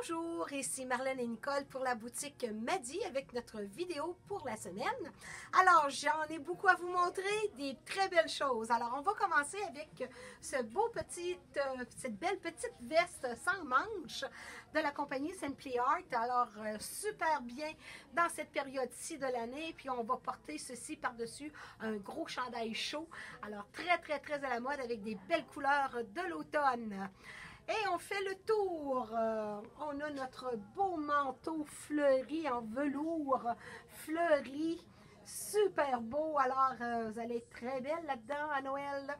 Bonjour, ici Marlène et Nicole pour la boutique Madi avec notre vidéo pour la semaine. Alors, j'en ai beaucoup à vous montrer, des très belles choses. Alors, on va commencer avec cette belle petite veste sans manches de la compagnie Simply Art. Alors, super bien dans cette période-ci de l'année. Puis, on va porter ceci par-dessus un gros chandail chaud. Alors, très à la mode avec des belles couleurs de l'automne. Et on fait le tour. On a notre beau manteau fleuri en velours fleuri. Super beau. Alors, vous allez être très belle là-dedans à Noël.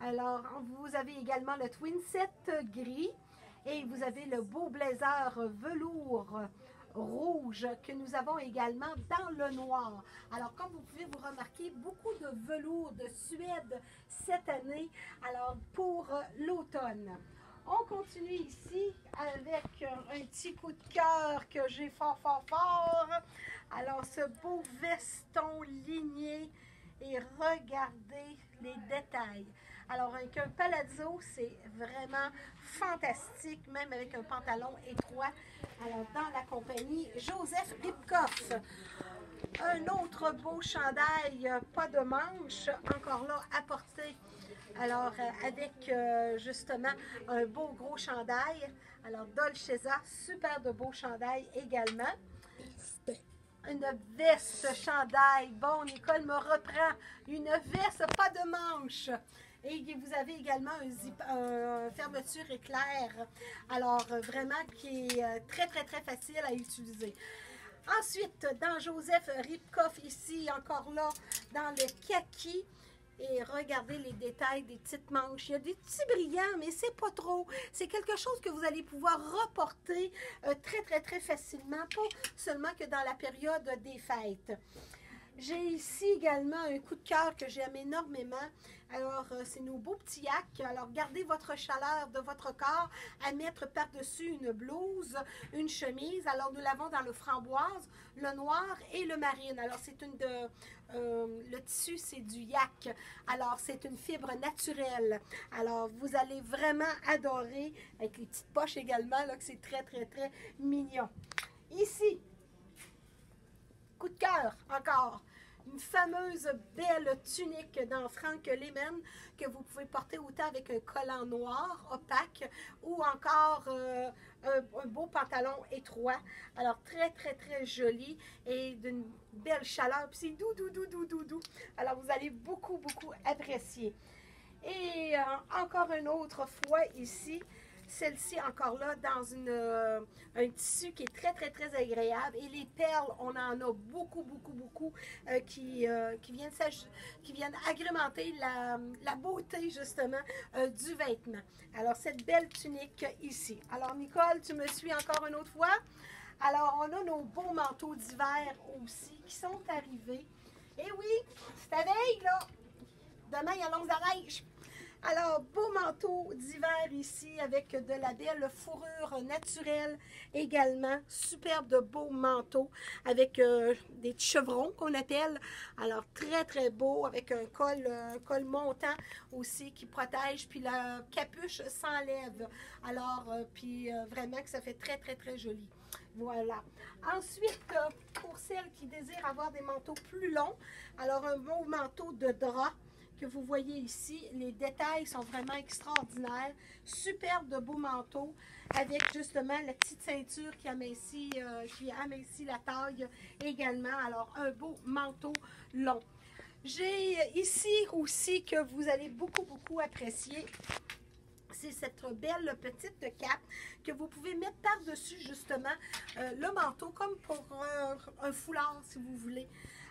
Alors, vous avez également le twin set gris. Et vous avez le beau blazer velours rouge que nous avons également dans le noir. Alors, comme vous pouvez vous remarquer, beaucoup de velours de Suède cette année. Alors, pour l'automne. On continue ici avec un petit coup de cœur que j'ai fort. Alors, ce beau veston ligné et regardez les détails. Alors, avec un palazzo, c'est vraiment fantastique, même avec un pantalon étroit. Alors, dans la compagnie Joseph Ribkoff. Un autre beau chandail, pas de manches, encore là à porter. Alors, avec justement un beau gros chandail. Alors, Dolcezza, super de beau chandail également. Une veste chandail. Bon, Nicole me reprend. Une veste, pas de manches. Et vous avez également un fermeture éclair. Alors, vraiment, qui est très facile à utiliser. Ensuite, dans Joseph Ribkoff, ici, encore là, dans le kaki. Et regardez les détails des petites manches. Il y a des petits brillants, mais c'est pas trop. C'est quelque chose que vous allez pouvoir reporter très facilement, pas seulement que dans la période des fêtes. J'ai ici également un coup de cœur que j'aime énormément. Alors, c'est nos beaux petits yaks. Alors, gardez votre chaleur de votre corps à mettre par-dessus une blouse, une chemise. Alors, nous l'avons dans le framboise, le noir et le marine. Alors, c'est le tissu, c'est du yak. Alors, c'est une fibre naturelle. Alors, vous allez vraiment adorer, avec les petites poches également, là, que c'est très mignon. Ici, coup de cœur, encore. Une fameuse belle tunique dans Frank Lehmann que vous pouvez porter autant avec un collant noir opaque ou encore un beau pantalon étroit. Alors, très joli et d'une belle chaleur. Puis c'est doux. Alors, vous allez beaucoup apprécier. Et encore une autre fois ici, celle-ci encore là dans un tissu qui est très agréable. Et les perles, on en a beaucoup qui viennent agrémenter la beauté justement du vêtement. Alors cette belle tunique ici. Alors Nicole, tu me suis encore une autre fois. Alors on a nos beaux manteaux d'hiver aussi qui sont arrivés. Et oui, c'est la veille là. Demain il y a longues neige. Alors, beau manteau d'hiver ici avec de la belle fourrure naturelle également. Superbe de beau manteau avec des chevrons qu'on appelle. Alors, très beau avec un col montant aussi qui protège. Puis la capuche s'enlève. Alors, puis vraiment que ça fait très joli. Voilà. Ensuite, pour celles qui désirent avoir des manteaux plus longs, alors un beau manteau de drap que vous voyez ici. Les détails sont vraiment extraordinaires. Superbe de beau manteau avec justement la petite ceinture qui amincit la taille également. Alors, un beau manteau long. J'ai ici aussi que vous allez beaucoup apprécier. C'est cette belle petite cape que vous pouvez mettre par-dessus justement le manteau comme pour un foulard si vous voulez.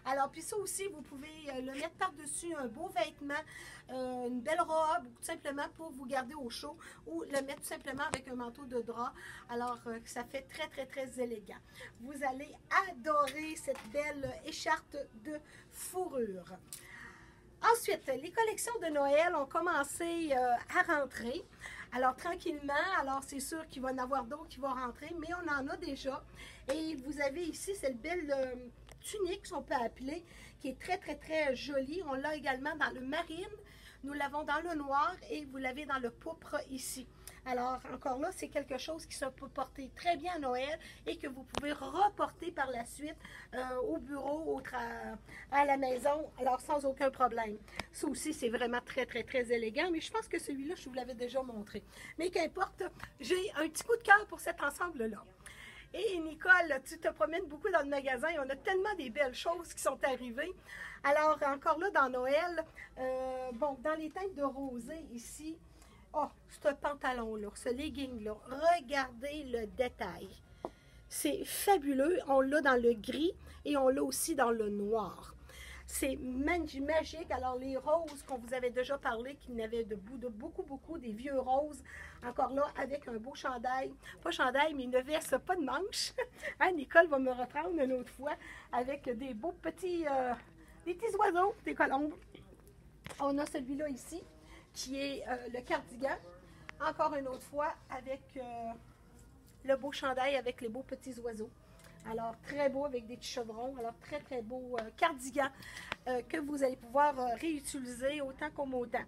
Alors, puis ça aussi, vous pouvez le mettre par-dessus un beau vêtement, une belle robe, ou tout simplement pour vous garder au chaud, ou le mettre tout simplement avec un manteau de drap. Alors, ça fait très élégant. Vous allez adorer cette belle écharpe de fourrure. Ensuite, les collections de Noël ont commencé à rentrer. Alors, tranquillement, alors c'est sûr qu'il va y en avoir d'autres qui vont rentrer, mais on en a déjà. Et vous avez ici cette belle tunique, si on peut appeler, qui est très jolie. On l'a également dans le marine, Nous l'avons dans le noir et vous l'avez dans le pourpre ici. Alors, encore là, c'est quelque chose qui se peut porter très bien à Noël et que vous pouvez reporter par la suite au bureau, à la maison, alors sans aucun problème. Ça aussi, c'est vraiment très, très, très élégant, mais je pense que celui-là, je vous l'avais déjà montré. Mais qu'importe, j'ai un petit coup de cœur pour cet ensemble-là. Et Nicole, tu te promènes beaucoup dans le magasin, on a tellement des belles choses qui sont arrivées. Alors, encore là, dans Noël, bon, dans les teintes de rosé ici, oh, ce pantalon-là, ce legging-là, regardez le détail. C'est fabuleux. On l'a dans le gris et on l'a aussi dans le noir. C'est magique. Alors, les roses qu'on vous avait déjà parlé, qu'il y avait de beaucoup, des vieux roses, encore là, avec un beau chandail. Pas chandail, mais une veste, pas de manche. Hein, Nicole va me reprendre une autre fois avec des beaux petits, des petits oiseaux, des colombes. On a celui-là ici, qui est le cardigan. Encore une autre fois, avec le beau chandail, avec les beaux petits oiseaux. Alors, très beau avec des petits chevrons. Alors, très, très beau cardigan que vous allez pouvoir réutiliser autant comme autant.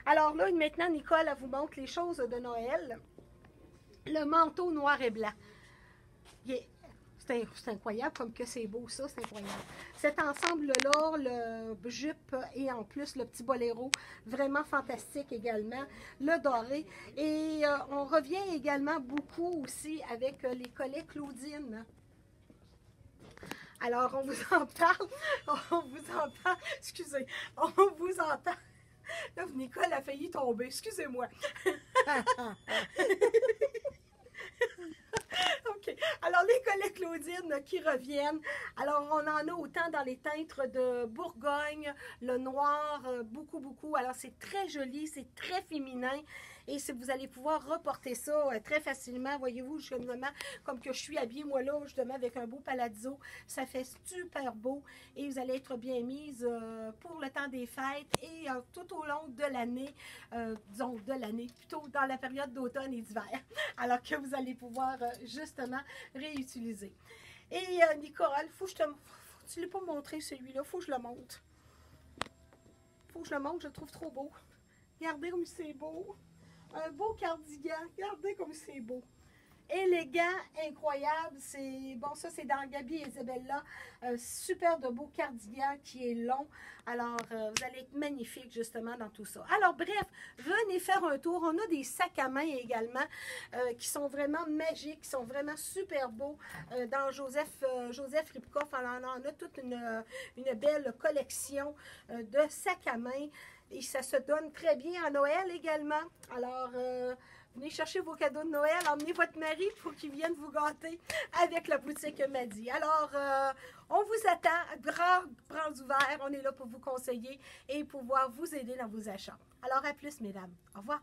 Alors là, maintenant, Nicole, elle vous montre les choses de Noël. Le manteau noir et blanc. C'est incroyable comme que c'est beau, ça, c'est incroyable. Cet ensemble-là, le jupe et en plus le petit boléro, vraiment fantastique également. Le doré. Et on revient également beaucoup aussi avec les collets Claudine. Alors, on vous en parle, excusez, on vous entend. Là, Nicole a failli tomber, excusez-moi. OK. Alors, les collets Claudine qui reviennent. Alors, on en a autant dans les teintes de Bourgogne, le noir, beaucoup. Alors, c'est très joli, c'est très féminin. Et si vous allez pouvoir reporter ça très facilement, voyez-vous, justement, comme que je suis habillée, moi là, justement, avec un beau palazzo, ça fait super beau. Et vous allez être bien mise pour le temps des fêtes et tout au long de l'année, disons de l'année, plutôt dans la période d'automne et d'hiver. Alors que vous allez pouvoir justement réutiliser. Et Nicole, tu ne l'as pas montré celui-là, faut que je le montre. Faut que je le montre, je le trouve trop beau. Regardez comme c'est beau. Un beau cardigan, regardez comme c'est beau. Élégant, incroyable. C'est bon, ça c'est dans Gabi et Isabella. Super de beau cardigan qui est long. Alors, vous allez être magnifique justement dans tout ça. Alors, bref, venez faire un tour. On a des sacs à main également qui sont vraiment magiques, qui sont vraiment super beaux. Dans Joseph Ripkoff, on en a toute une belle collection de sacs à main. Et ça se donne très bien à Noël également. Alors, venez chercher vos cadeaux de Noël. Emmenez votre mari pour qu'il vienne vous gâter avec la boutique Maddy. Alors, on vous attend, bras ouverts. On est là pour vous conseiller et pouvoir vous aider dans vos achats. Alors, à plus, mesdames. Au revoir.